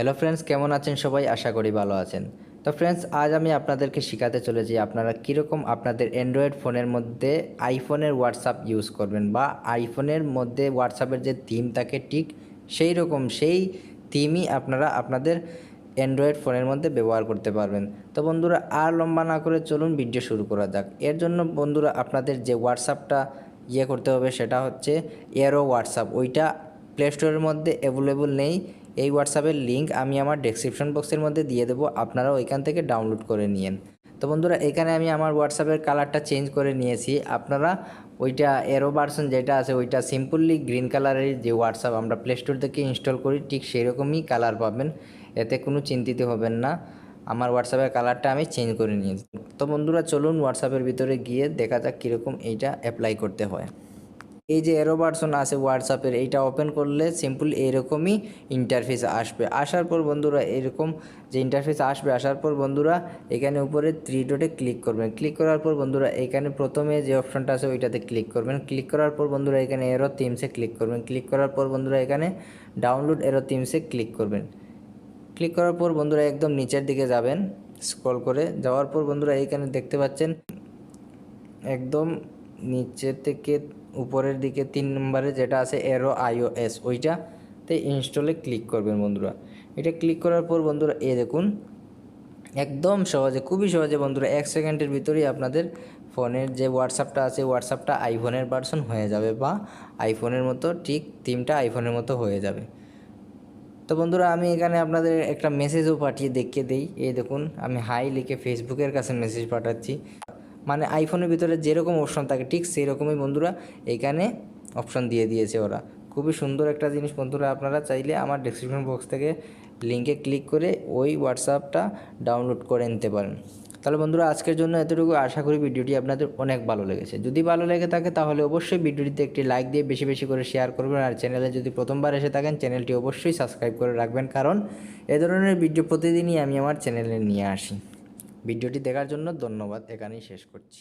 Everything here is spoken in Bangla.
হ্যালো ফ্রেন্ডস, কেমন আছেন সবাই? আশা করি ভালো আছেন। তো ফ্রেন্ডস, আজ আমি আপনাদেরকে শেখাতে চলেছি আপনারা কীরকম আপনাদের অ্যান্ড্রয়েড ফোনের মধ্যে আইফোনের হোয়াটসঅ্যাপ ইউজ করবেন, বা আইফোনের মধ্যে হোয়াটসঅ্যাপের যে থিম থাকে ঠিক সেই রকম সেই থিমই আপনারা আপনাদের অ্যান্ড্রয়েড ফোনের মধ্যে ব্যবহার করতে পারবেন। তো বন্ধুরা, আর লম্বা না করে চলুন ভিডিও শুরু করা যাক। এর জন্য বন্ধুরা আপনাদের যে হোয়াটসঅ্যাপটা করতে হবে সেটা হচ্ছে এরো হোয়াটসঅ্যাপ। ওইটা প্লে স্টোরের মধ্যে অ্যাভেলেবল নেই। এই হোয়াটসঅ্যাপের লিঙ্ক আমি আমার ডেসক্রিপশন বক্সের মধ্যে দিয়ে দেবো, আপনারা ওইখান থেকে ডাউনলোড করে নিন। তো বন্ধুরা, এখানে আমি আমার হোয়াটসঅ্যাপের কালারটা চেঞ্জ করে নিয়েছি। আপনারা ওইটা এরো ভার্সন যেটা আছে ওইটা সিম্পলি গ্রিন কালারের যে হোয়াটসঅ্যাপ আমরা প্লে স্টোর থেকে ইনস্টল করি ঠিক সেই রকমই কালার পাবেন, এতে কোনো চিন্তিত হবেন না। আমার হোয়াটসঅ্যাপের কালারটা আমি চেঞ্জ করে নিয়েছি। তো বন্ধুরা, চলুন হোয়াটসঅ্যাপের ভিতরে গিয়ে দেখা যাক কীরকম এইটা অ্যাপ্লাই করতে হয়। এই যে এরো ভার্সন আছে হোয়াটসঅ্যাপের, এইটা ওপেন করলে সিম্পল এরকমই ইন্টারফেস আসবে। আসার পর বন্ধুরা এরকম যে ইন্টারফেস আসবে, আসার পর বন্ধুরা এখানে উপরে 3 ডটে ক্লিক করবেন। ক্লিক করার পর বন্ধুরা এখানে প্রথমে যে অপশনটা আছে ওইটাতে ক্লিক করবেন। ক্লিক করার পর বন্ধুরা এখানে এরো থিমসে ক্লিক করবেন। ক্লিক করার পর বন্ধুরা এখানে ডাউনলোড এরো থিমসে ক্লিক করবেন। ক্লিক করার পর বন্ধুরা একদম নিচের দিকে যাবেন, স্ক্রল করে যাওয়ার পর বন্ধুরা এখানে দেখতে পাচ্ছেন একদম নিচের থেকে উপরের দিকে 3 নম্বরে যেটা আছে এরো iOS, ওইটাতে ইনস্টলে ক্লিক করবেন বন্ধুরা। এটা ক্লিক করার পর বন্ধুরা দেখুন একদম সহজে, খুবই সহজে বন্ধুরা 1 সেকেন্ডের ভিতরেই আপনাদের ফোনের যে হোয়াটসঅ্যাপটা আছে হোয়াটসঅ্যাপটা আইফোনের ভার্সন হয়ে যাবে, বা আইফোনের মতো ঠিক থিমটা আইফোনের মতো হয়ে যাবে। তো বন্ধুরা, আমি এখানে আপনাদের একটা মেসেজও পাঠিয়ে দেখিয়ে দিই। দেখুন আমি হাই লিখে ফেসবুকের কাছে মেসেজ পাঠাচ্ছি। মানে আইফোনের ভিতরে যেরকম অপশন থাকে ঠিক সেই রকমই বন্ধুরা এখানে অপশন দিয়ে দিয়েছে ওরা। খুবই সুন্দর একটা জিনিস বন্ধুরা, আপনারা চাইলে আমার ডেসক্রিপশন বক্স থেকে লিঙ্কে ক্লিক করে ওই হোয়াটসঅ্যাপটা ডাউনলোড করে নিতে পারেন। তাহলে বন্ধুরা, আজকের জন্য এতটুকু। আশা করি ভিডিওটি আপনাদের অনেক ভালো লেগেছে। যদি ভালো লেগে থাকে তাহলে অবশ্যই ভিডিওটিতে একটি লাইক দিয়ে বেশি বেশি করে শেয়ার করবেন। আর চ্যানেলে যদি প্রথমবার এসে থাকেন চ্যানেলটি অবশ্যই সাবস্ক্রাইব করে রাখবেন, কারণ এ ধরনের ভিডিও প্রতিদিনই আমি আমার চ্যানেলে নিয়ে আসি। ভিডিওটি দেখার জন্য ধন্যবাদ। এখানেই শেষ করছি।